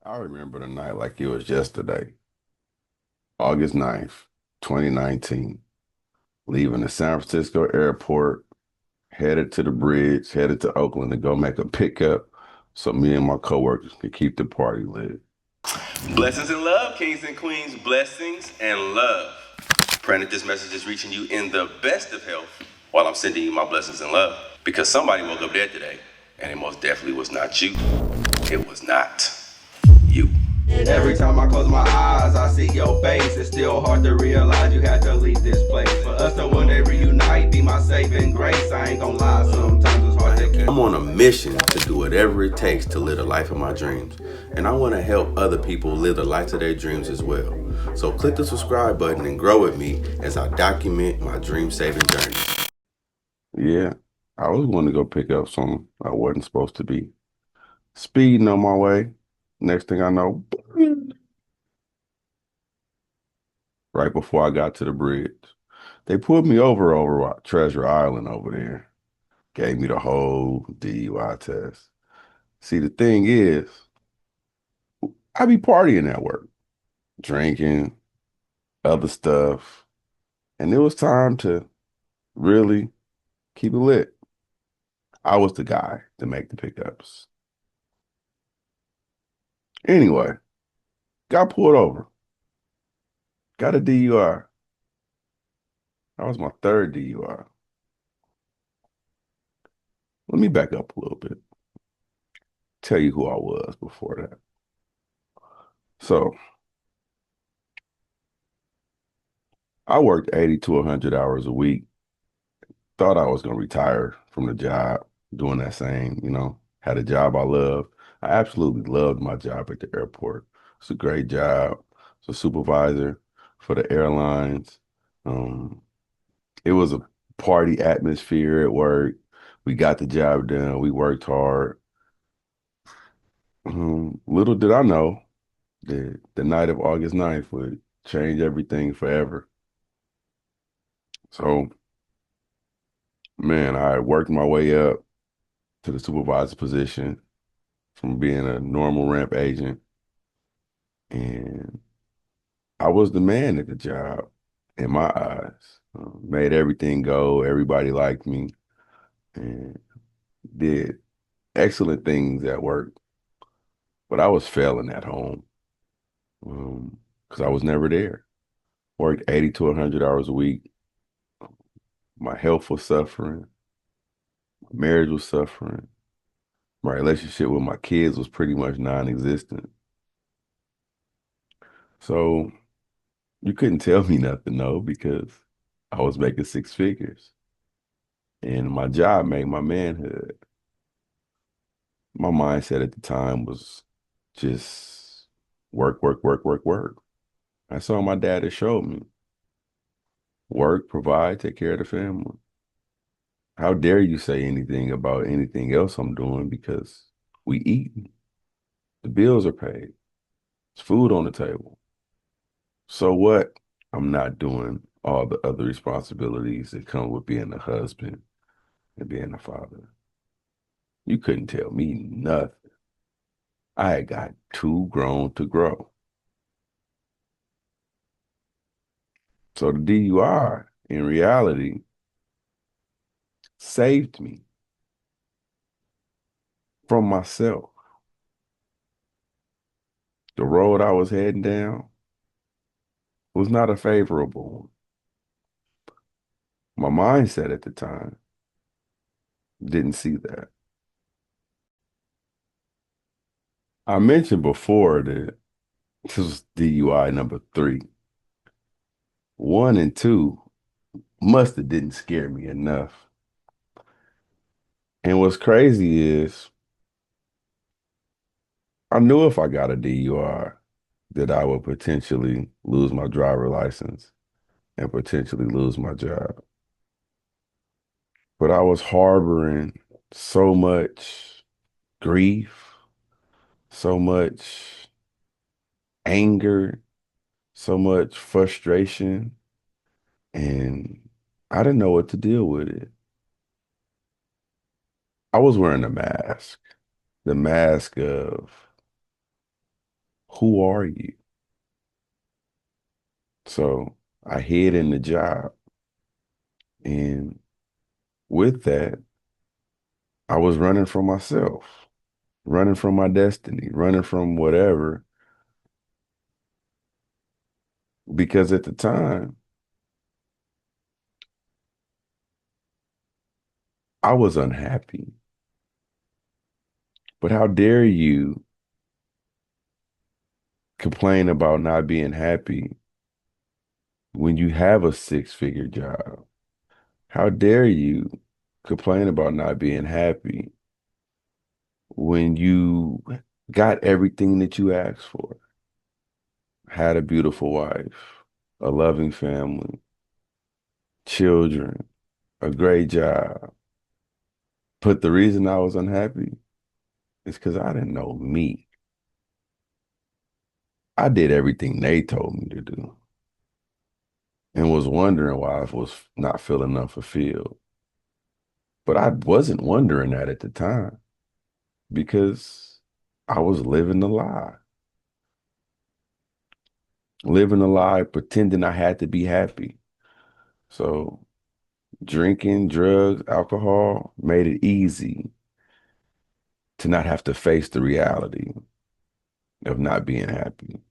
I remember the night like it was yesterday, August 9th, 2019, leaving the San Francisco airport, headed to the bridge, headed to Oakland to go make a pickup so me and my coworkers could keep the party lit. Blessings and love, kings and queens. Blessings and love. Praying that this message is reaching you in the best of health while I'm sending you my blessings and love. Because somebody woke up dead today, and it most definitely was not you. It was not you. Every time I close my eyes, I see your face. It's still hard to realize you had to leave this place. For us to one day reunite, be my saving grace. I ain't gonna lie, sometimes it's hard to keep. I'm on a mission to do whatever it takes to live the life of my dreams. And I want to help other people live the life of their dreams as well. So click the subscribe button and grow with me as I document my dream saving journey. Yeah, I was going to go pick up something I wasn't supposed to be. Speeding on my way. Next thing I know, right before I got to the bridge, they pulled me over Treasure Island over there. Gave me the whole DUI test. See, the thing is, I be partying at work, drinking, other stuff, and it was time to really keep it lit. I was the guy to make the pickups. Anyway, got pulled over, got a DUI. That was my third DUI. Let me back up a little bit. Tell you who I was before that. So I worked 80 to 100 hours a week. Thought I was going to retire from the job doing that same, had a job I loved. I absolutely loved my job at the airport. It's a great job. It's a supervisor for the airlines. Um, it was a party atmosphere at work. We got the job done. We worked hard. Little did I know that the night of August 9th would change everything forever. So, man, I worked my way up to the supervisor position from being a normal ramp agent. And I was the man at the job in my eyes. Made everything go. Everybody liked me and did excellent things at work. But I was failing at home because I was never there. Worked 80 to 100 hours a week. My health was suffering. My marriage was suffering. My relationship with my kids was pretty much non-existent. So you couldn't tell me nothing, no, because I was making six figures. And my job made my manhood. My mindset at the time was just work, work, work, work, work. That's all my dad had showed me. Work, provide, take care of the family. How dare you say anything about anything else I'm doing because we eat. The bills are paid. There's food on the table. So what? I'm not doing all the other responsibilities that come with being a husband and being a father. You couldn't tell me nothing. I had got too grown to grow. So the DUI, in reality, saved me from myself. The road I was heading down was not a favorable one. My mindset at the time didn't see that. I mentioned before that this was DUI number 3. 1 and 2 must have didn't scare me enough. And what's crazy is I knew if I got a DUI that I would potentially lose my driver license and potentially lose my job. But I was harboring so much grief, so much anger, so much frustration, and I didn't know what to deal with it. I was wearing a mask, the mask of Who are you? So I hid in the job. And with that, I was running from myself, running from my destiny, running from whatever. Because at the time, I was unhappy. But how dare you complain about not being happy when you have a six-figure job? How dare you complain about not being happy when you got everything that you asked for? Had a beautiful wife, a loving family, children, a great job. But the reason I was unhappy is because I didn't know me. I did everything they told me to do and was wondering why I was not feeling unfulfilled. But I wasn't wondering that at the time because I was living a lie, pretending I had to be happy. So drinking, drugs, alcohol made it easy to not have to face the reality of not being happy.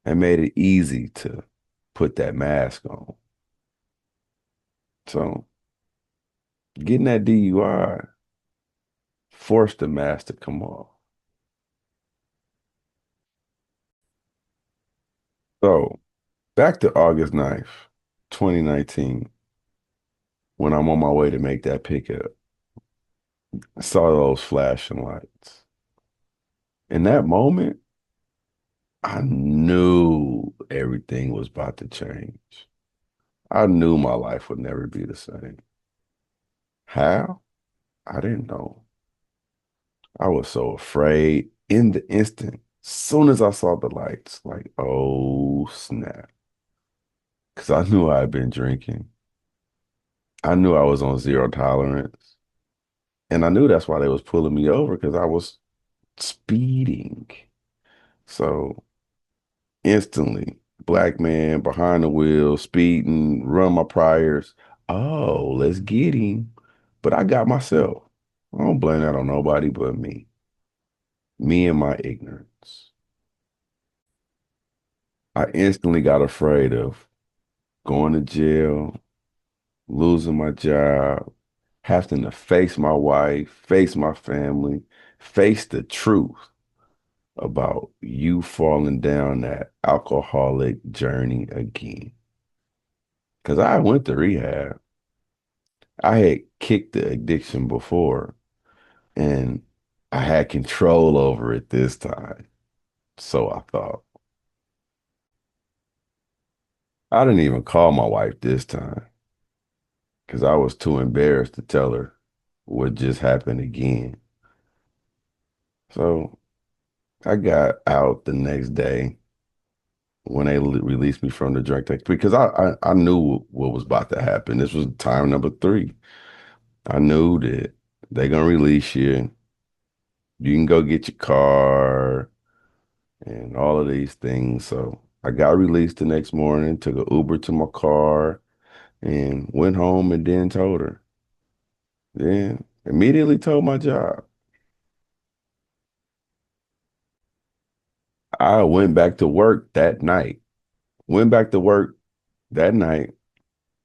It made it easy to put that mask on. So getting that DUI forced the mask to come off. So back to August 9th, 2019, when I'm on my way to make that pickup, I saw those flashing lights. In that moment, I knew everything was about to change. I knew my life would never be the same. How? I didn't know. I was so afraid in the instant. Soon as I saw the lights, like, oh snap. Because I knew I had been drinking. I knew I was on zero tolerance. And I knew that's why they was pulling me over because I was speeding. So instantly, black man behind the wheel, speeding, run my priors. Oh, let's get him. But I got myself. I don't blame that on nobody but me. Me and my ignorance. I instantly got afraid of going to jail, losing my job, having to face my wife, face my family, face the truth about you falling down that alcoholic journey again. Because I went to rehab. I had kicked the addiction before and I had control over it this time. So I thought. I didn't even call my wife this time because I was too embarrassed to tell her what just happened again. So I got out the next day when they released me from the drug tech because I knew what was about to happen. This was time number 3. I knew that they're gonna release you. You can go get your car and all of these things. So I got released the next morning, took an Uber to my car, and went home and then told her. Then immediately told my job. I went back to work that night. Went back to work that night.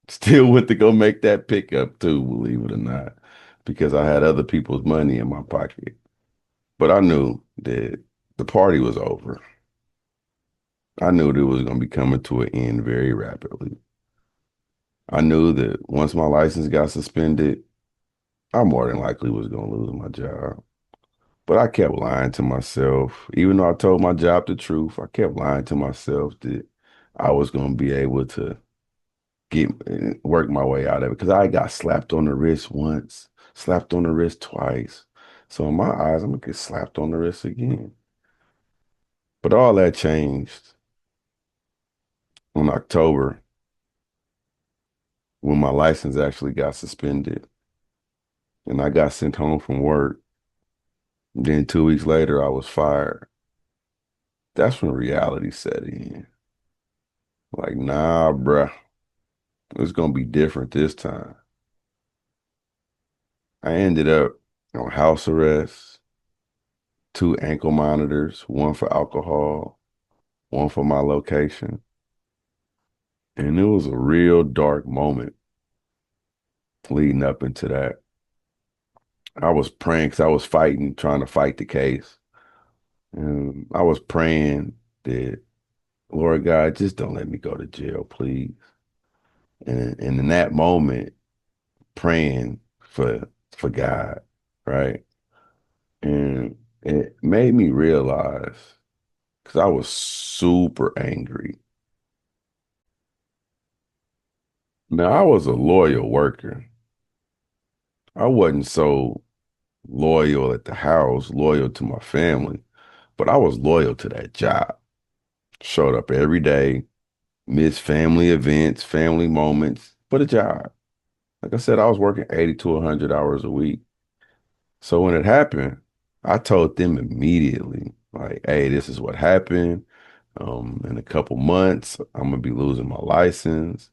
Still went to go make that pickup too, believe it or not, because I had other people's money in my pocket. But I knew that the party was over. I knew that it was going to be coming to an end very rapidly. I knew that once my license got suspended, I more than likely was going to lose my job. But I kept lying to myself. Even though I told my job the truth, I kept lying to myself that I was going to be able to get work my way out of it because I got slapped on the wrist once, slapped on the wrist twice. So in my eyes, I'm gonna get slapped on the wrist again. But all that changed in October when my license actually got suspended and I got sent home from work. Then 2 weeks later, I was fired. that's when reality set in. Like, nah, bruh, it's gonna be different this time. I ended up on house arrest, 2 ankle monitors, one for alcohol, one for my location. And it was a real dark moment leading up into that. I was praying because I was fighting, trying to fight the case. And I was praying that, Lord God, just don't let me go to jail, please. And in that moment, praying for God, right? And it made me realize, because I was super angry. Now, I was a loyal worker. I wasn't so loyal at the house, loyal to my family, but I was loyal to that job. Showed up every day, missed family events, family moments, but a job. Like I said, I was working 80 to 100 hours a week. So when it happened, I told them immediately, like, hey, this is what happened. In a couple months, I'm gonna be losing my license.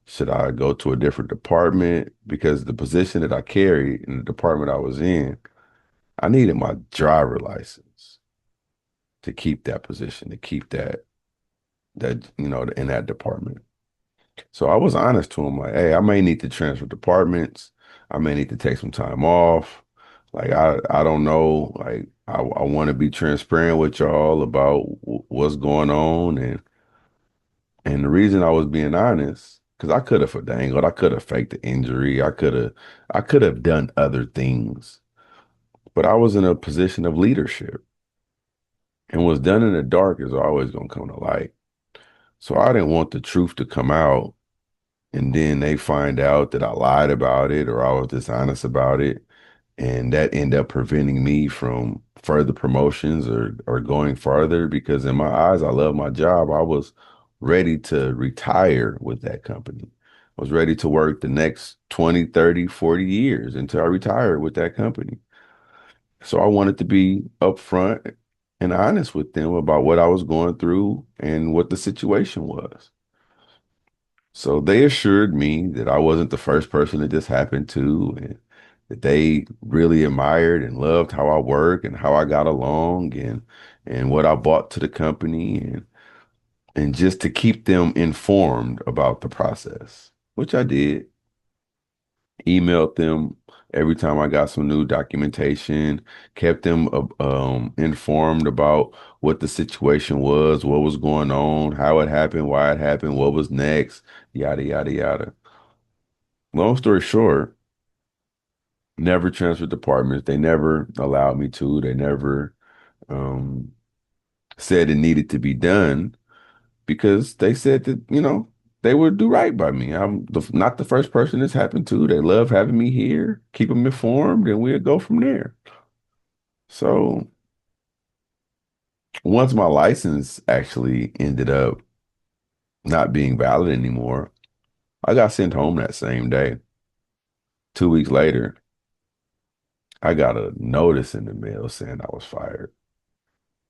Should I go to a different department? Because the position that I carried in the department I was in, I needed my driver license to keep that position, to keep that in that department. So I was honest to him, like, hey, I may need to transfer departments. I may need to take some time off. Like I don't know. Like I want to be transparent with y'all about what's going on, and the reason I was being honest, because I could have dangled, I could have faked the injury, I could have done other things, but I was in a position of leadership, and what's done in the dark is always gonna come to light. So I didn't want the truth to come out and then they find out that I lied about it or I was dishonest about it, and that ended up preventing me from further promotions or going farther because in my eyes, I love my job. I was ready to retire with that company. I was ready to work the next 20, 30, 40 years until I retired with that company. So I wanted to be upfront and honest with them about what I was going through and what the situation was. So they assured me that I wasn't the first person that this happened to, and that they really admired and loved how I work and how I got along and what I brought to the company and just to keep them informed about the process, which I did. Emailed them every time I got some new documentation, kept them informed about what the situation was, what was going on, how it happened, why it happened, what was next, yada, yada, yada. Long story short, never transferred departments. They never allowed me to. They never um, said it needed to be done because they said that, they would do right by me. I'm not the first person this happened to. They love having me here, keep them informed, and we'll go from there. So once my license actually ended up not being valid anymore, I got sent home that same day. 2 weeks later, I got a notice in the mail saying I was fired.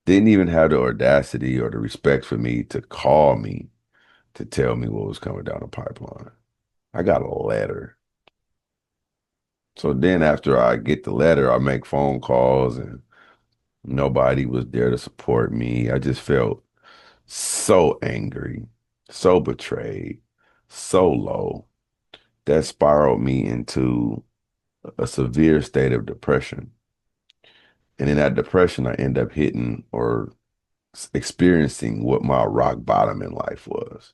Didn't even have the audacity or the respect for me to call me to tell me what was coming down the pipeline. I got a letter. So then after I get the letter, I make phone calls and nobody was there to support me. I just felt so angry, so betrayed, so low. That spiraled me into a severe state of depression. And in that depression, I end up hitting or experiencing what my rock bottom in life was.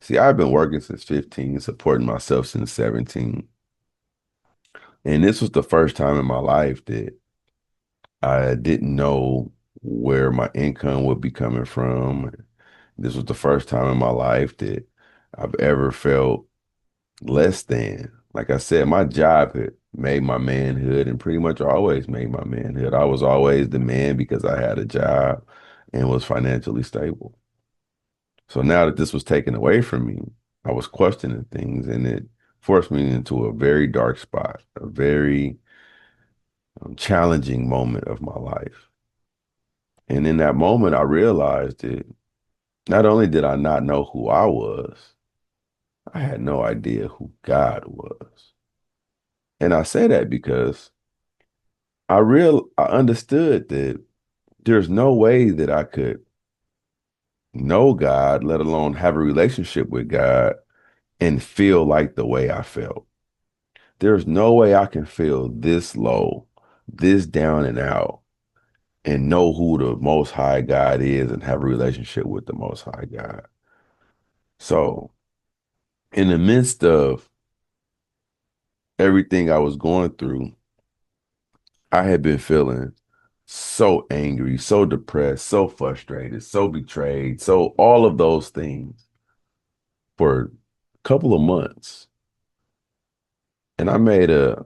See, I've been working since 15, supporting myself since 17. And this was the first time in my life that I didn't know where my income would be coming from. This was the first time in my life that I've ever felt less than. Like I said, my job had made my manhood and pretty much always made my manhood. I was always the man because I had a job and was financially stable. So now that this was taken away from me, I was questioning things and it forced me into a very dark spot, a very challenging moment of my life. And in that moment, I realized that not only did I not know who I was, I had no idea who God was. And I say that because I understood that there's no way that I could know God, let alone have a relationship with God and feel like the way I felt. There's no way I can feel this low, this down and out, and know who the Most High God is and have a relationship with the Most High God. So, in the midst of everything I was going through, I had been feeling so angry, so depressed, so frustrated, so betrayed, so all of those things for a couple of months. And I made an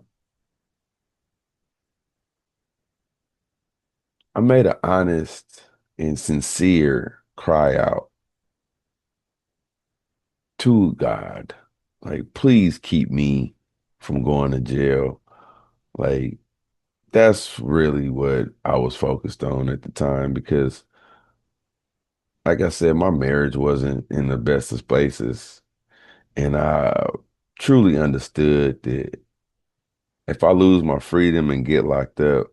honest and sincere cry out to God. Like, please keep me from going to jail. Like, that's really what I was focused on at the time because, like I said, my marriage wasn't in the best of places. And I truly understood that if I lose my freedom and get locked up,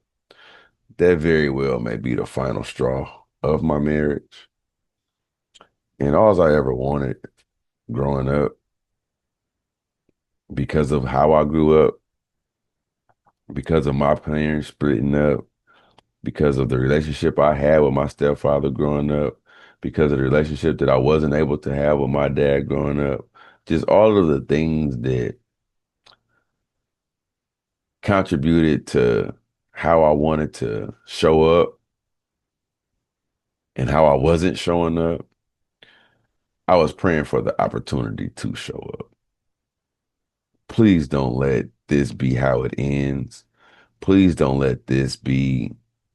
that very well may be the final straw of my marriage. And all I ever wanted growing up, because of how I grew up, because of my parents splitting up, because of the relationship I had with my stepfather growing up, because of the relationship that I wasn't able to have with my dad growing up, just all of the things that contributed to how I wanted to show up and how I wasn't showing up. I was praying for the opportunity to show up. Please don't let this be how it ends. Please don't let this be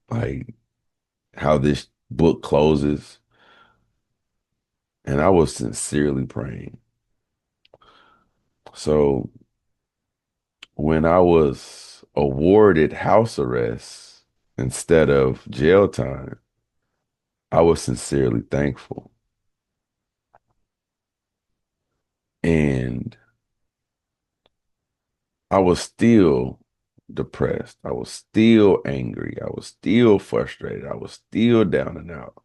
like how this book closes. And I was sincerely praying. So when I was awarded house arrest instead of jail time, I was sincerely thankful. And I was still depressed. I was still angry. I was still frustrated. I was still down and out.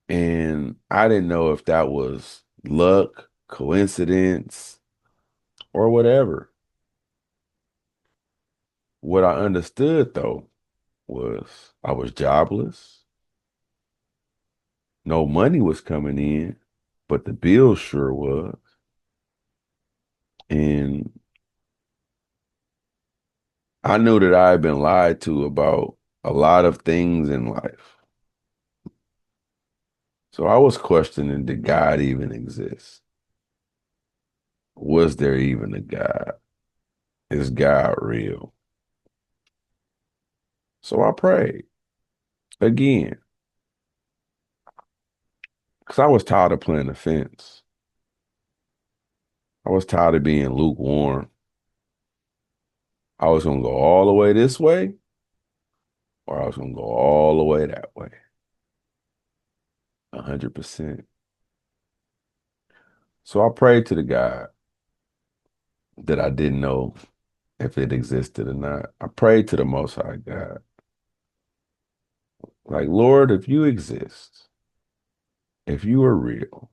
And I didn't know if that was luck, coincidence, or whatever. What I understood though was I was jobless. No money was coming in, but the bills sure was. And I knew that I had been lied to about a lot of things in life. So I was questioning, did God even exist? Was there even a God? Is God real? So I prayed again, because I was tired of playing the fence. I was tired of being lukewarm. I was going to go all the way this way, or I was going to go all the way that way. 100%. So I prayed to the God that I didn't know if it existed or not. I prayed to the Most High God. Like, Lord, if you exist, if you are real,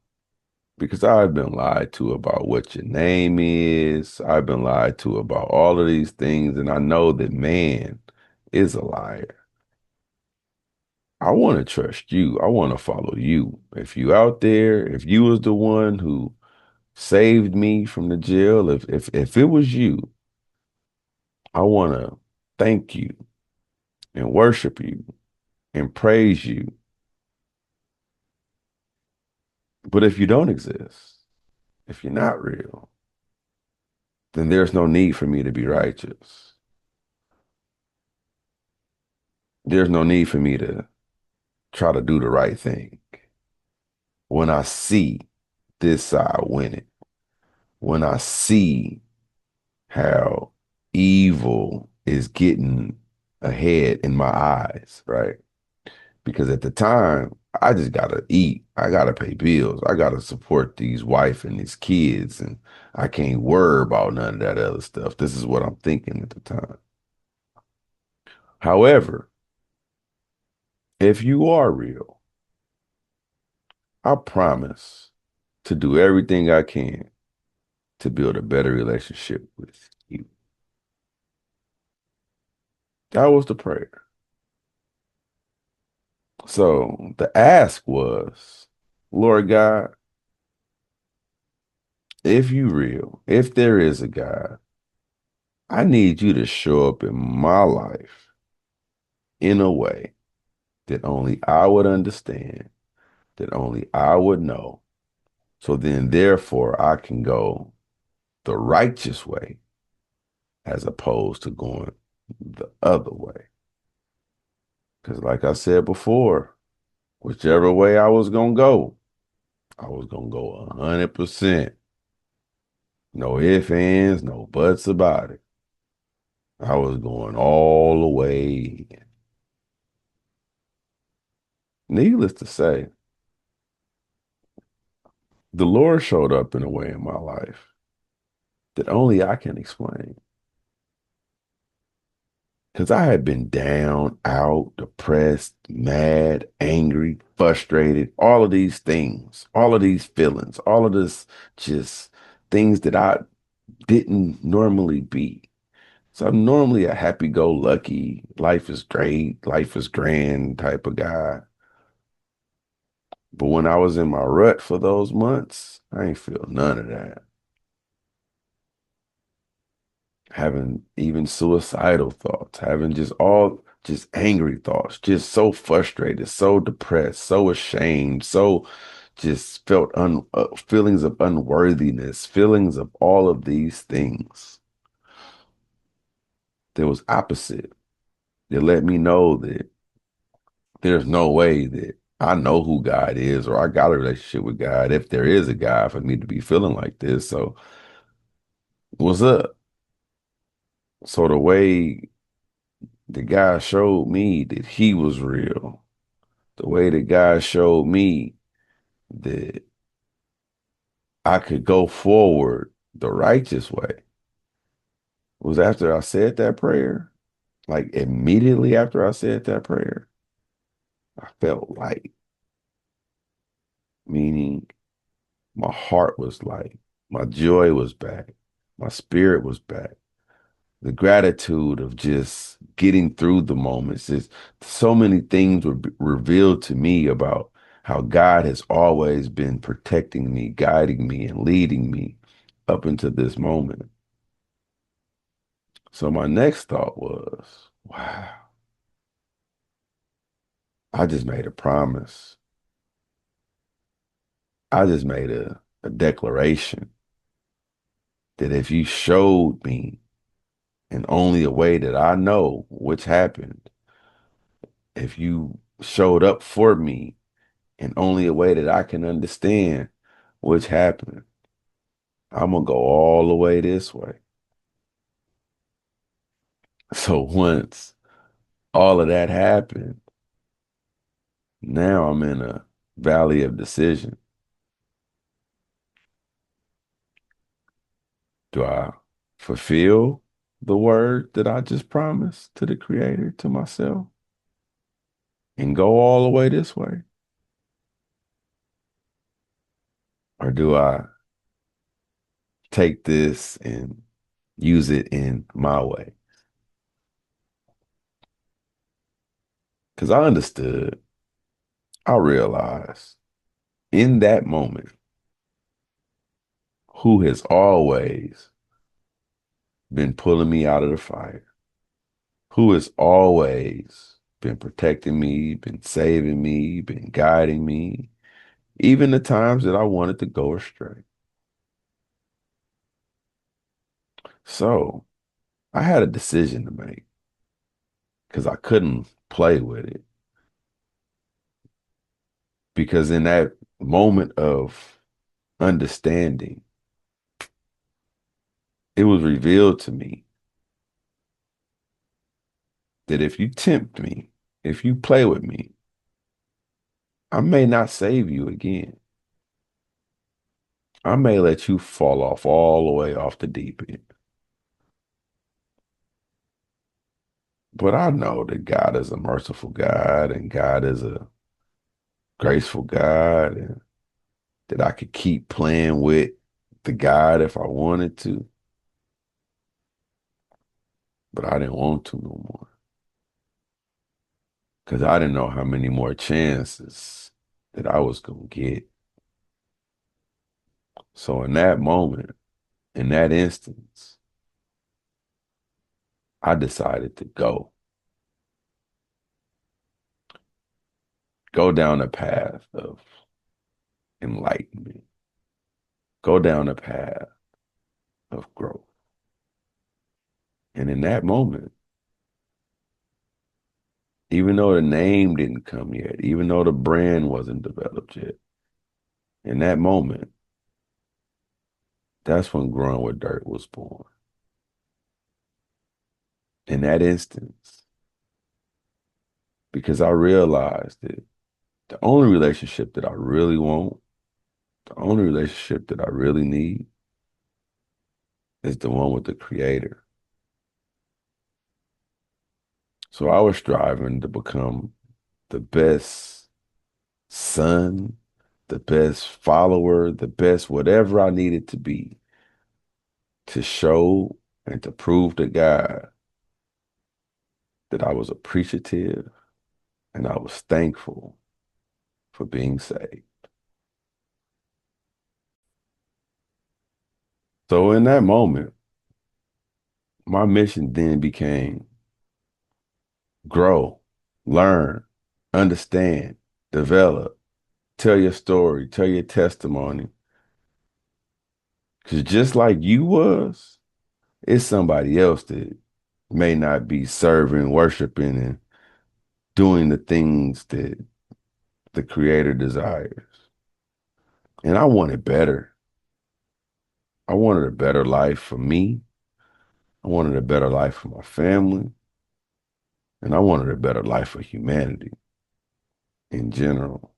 because I've been lied to about what your name is. I've been lied to about all of these things, and I know that man is a liar. I want to trust you. I want to follow you. If you out there, if you was the one who saved me from the jail, if it was you, I want to thank you and worship you and praise you. But if you don't exist, if you're not real, then there's no need for me to be righteous. There's no need for me to try to do the right thing. When I see this side winning, when I see how evil is getting ahead in my eyes, right? Because at the time, I just gotta eat. I gotta pay bills. I gotta support these wife and these kids, and I can't worry about none of that other stuff. This is what I'm thinking at the time. However, if you are real, I promise to do everything I can to build a better relationship with you. That was the prayer. So the ask was, Lord God, if you real, if there is a God, I need you to show up in my life in a way that only I would understand, that only I would know. So then, therefore, I can go the righteous way as opposed to going the other way. Because, like I said before, whichever way I was going to go, I was going to go 100%. No ifs, ands, no buts about it. I was going all the way in. Needless to say, the Lord showed up in a way in my life that only I can explain. Because I had been down, out, depressed, mad, angry, frustrated, all of these things, all of these feelings, all of this just things that I didn't normally be. So I'm normally a happy-go-lucky, life is great, life is grand type of guy. But when I was in my rut for those months, I ain't feel none of that. Having even suicidal thoughts, having just angry thoughts, just so frustrated, so depressed, so ashamed, so just felt feelings of unworthiness, feelings of all of these things. There was opposite. It let me know that there's no way that I know who God is or I got a relationship with God if there is a God for me to be feeling like this. So what's up? So the way the guy showed me that he was real, the way the guy showed me that I could go forward the righteous way was after I said that prayer. Like immediately after I said that prayer, I felt light, meaning my heart was light, my joy was back, my spirit was back. The gratitude of just getting through the moments. Is so many things were revealed to me about how God has always been protecting me, guiding me, and leading me up into this moment. So my next thought was, wow, I just made a promise. I just made a declaration that if you showed me in only a way that I know, which happened, if you showed up for me in only a way that I can understand, which happened, I'm gonna go all the way this way. So once all of that happened, now I'm in a valley of decision. Do I fulfill the word that I just promised to the Creator, to myself, and go all the way this way? Or do I take this and use it in my way? Because I understood, I realized in that moment who has always been pulling me out of the fire, who has always been protecting me, been saving me, been guiding me, even the times that I wanted to go astray. So I had a decision to make because I couldn't play with it. Because in that moment of understanding, it was revealed to me that if you tempt me, if you play with me, I may not save you again. I may let you fall off all the way off the deep end. But I know that God is a merciful God and God is a graceful God and that I could keep playing with the God if I wanted to. But I didn't want to no more. Because I didn't know how many more chances that I was going to get. So in that moment, in that instance, I decided to go down the path of enlightenment, go down the path of growth. And in that moment, even though the name didn't come yet, even though the brand wasn't developed yet, in that moment, that's when Growing with DiiRT was born. In that instance, because I realized that the only relationship that I really want, the only relationship that I really need is the one with the Creator. So I was striving to become the best son, the best follower, the best whatever I needed to be to show and to prove to God that I was appreciative and I was thankful for being saved. So in that moment, my mission then became grow, learn, understand, develop, tell your story, tell your testimony. Because just like you was, it's somebody else that may not be serving, worshiping, and doing the things that the Creator desires. And I wanted better. I wanted a better life for me. I wanted a better life for my family. And I wanted a better life for humanity in general.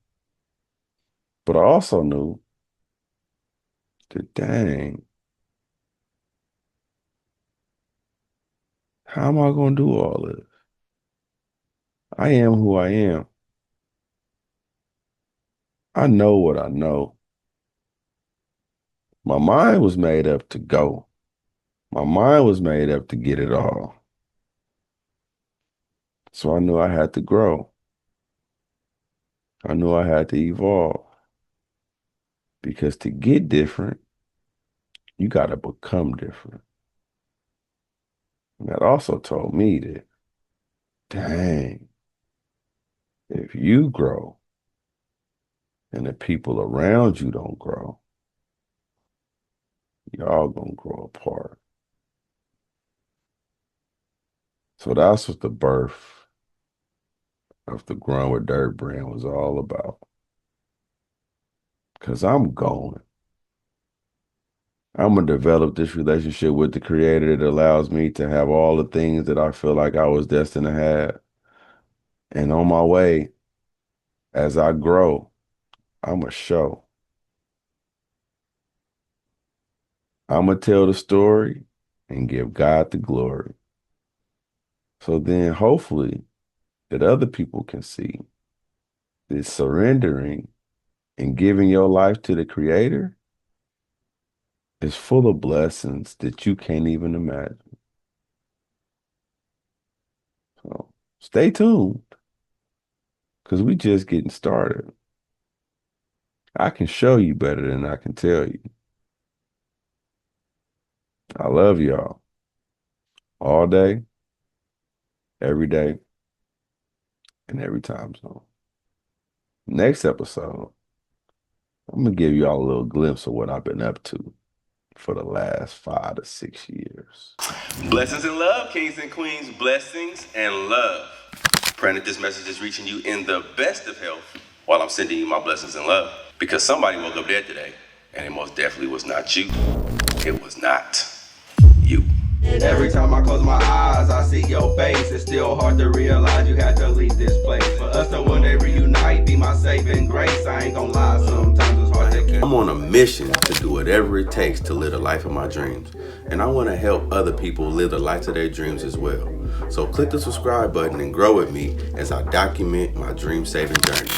But I also knew that, dang, how am I going to do all this? I am who I am. I know what I know. My mind was made up to go. My mind was made up to get it all. So I knew I had to grow. I knew I had to evolve. Because to get different, you got to become different. And that also told me that, dang, if you grow and the people around you don't grow, y'all gonna grow apart. So that's what the birth of the Growing with DiiRT brand was all about. Because I'm going to develop this relationship with the Creator that allows me to have all the things that I feel like I was destined to have. And on my way, as I grow, I'm going to show. I'm going to tell the story and give God the glory. So then hopefully that other people can see that surrendering and giving your life to the Creator is full of blessings that you can't even imagine. So stay tuned, because we just getting started. I can show you better than I can tell you. I love y'all all day, every day, and every time zone. Next episode, I'm going to give y'all a little glimpse of what I've been up to for the last 5 to 6 years. Blessings and love, kings and queens. Blessings and love. Praying that this message is reaching you in the best of health while I'm sending you my blessings and love. Because somebody woke up dead today, and it most definitely was not you. It was not you. Every time I close my eyes, I see your face. It's still hard to realize you had to leave this place. For us to one day reunite, be my saving grace. I ain't gonna lie, sometimes it's hard to keep. I'm on a mission to do whatever it takes to live the life of my dreams. And I want to help other people live the life of their dreams as well. So click the subscribe button and grow with me as I document my dream saving journey.